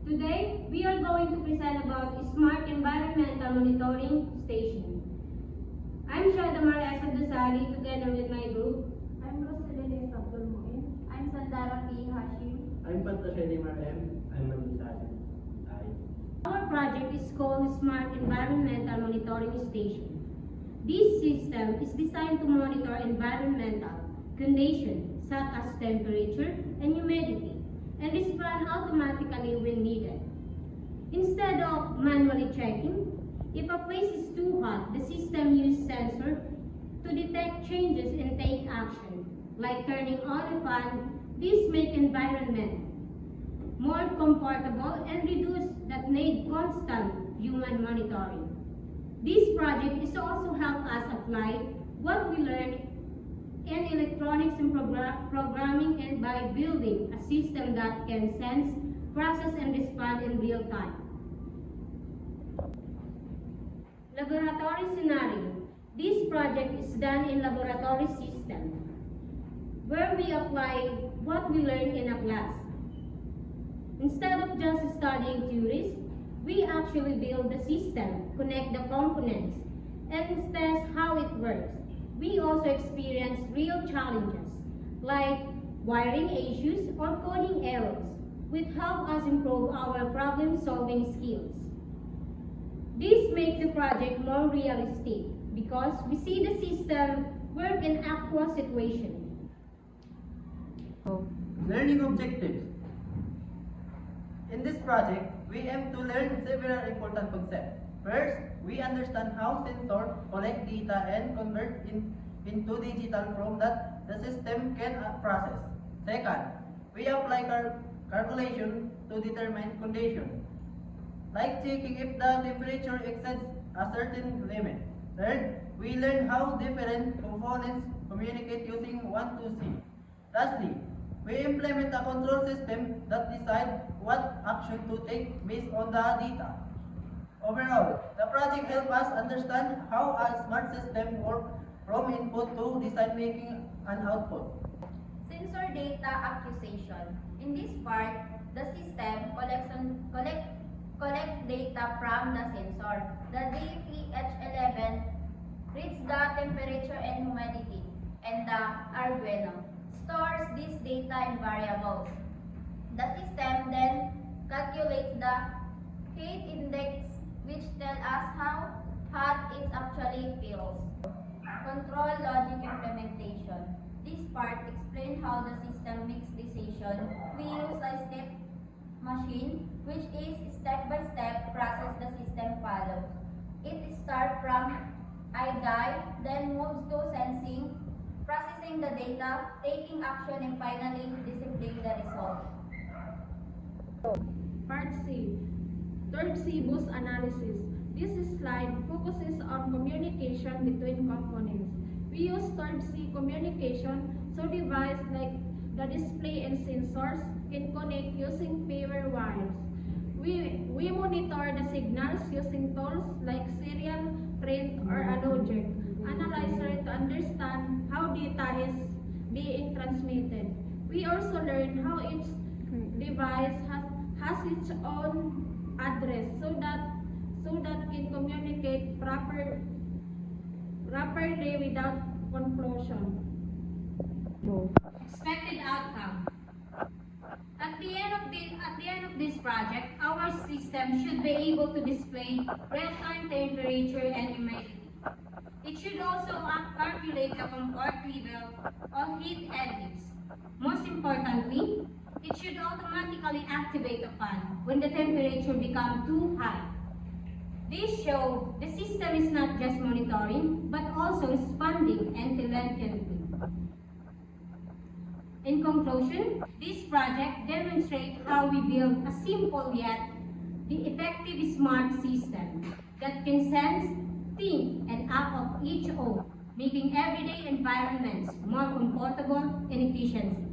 Today, we are going to present about Smart Environmental Monitoring Station. I'm Shada Mariasa Dusari together with my group. I'm Rosalyn Abdul Muin. I'm Sandara P. Hashim. I'm Pantashe Marem. I'm Manisasi. Our project is called Smart Environmental Monitoring Station. This system is designed to monitor environmental conditions such as temperature and humidity and respond automatically when needed. Instead of manually checking, if a place is too hot, the system uses sensors to detect changes and take action, like turning on a fan. This makes environment more comfortable and reduce the need constant human monitoring. This project is also help us apply what we learned in electronics and programming and by building a system that can sense, process, and respond in real time. Laboratory scenario. This project is done in laboratory system where we apply what we learned in a class. Instead of just studying theories, we actually build the system, connect the components, and test how it works. We also experience real challenges like wiring issues or coding errors, which help us improve our problem-solving skills. This makes the project more realistic because we see the system work in actual situations. Learning objectives. In this project, we aim to learn several important concepts. First, we understand how sensors collect data and convert into digital from that the system can process. Second, we apply calculation to determine conditions, like checking if the temperature exceeds a certain limit. Third, we learn how different components communicate using 1-2-C. Lastly, we implement a control system that decides what action to take based on the data. Overall, the project helps us understand how a smart system works from input to decision making and output. Sensor data acquisition. In this part, the system collects data from the sensor. The DPH11 reads the temperature and humidity, and the Arduino stores this data in variables. The system then calculates the heat index, which tells us how hot it actually feels. Control logic implementation. This part explains how the system makes decisions. We use a step machine, which is step-by-step process the system follows. It starts from IDI, then moves to sensing, processing the data, taking action, and finally displaying the result. Part C. Third C, boost analysis. This slide focuses on communication between components. We use third C communication so devices like the display and sensors can connect using pair wires. We monitor the signals using tools like serial, print, or a logic analyzer to understand how data is being transmitted. We also learn how each device has its own address so that can communicate properly without confusion. Expected outcome. At the end of this project, our system should be able to display real-time temperature and humidity. It should also calculate the comfort level of heat index. Most importantly, it should automatically activate the fan when the temperature becomes too high. This shows the system is not just monitoring, but also responding intelligently. In conclusion, this project demonstrates how we build a simple yet effective smart system that can sense, think, and act on each own, making everyday environments more comfortable and efficient.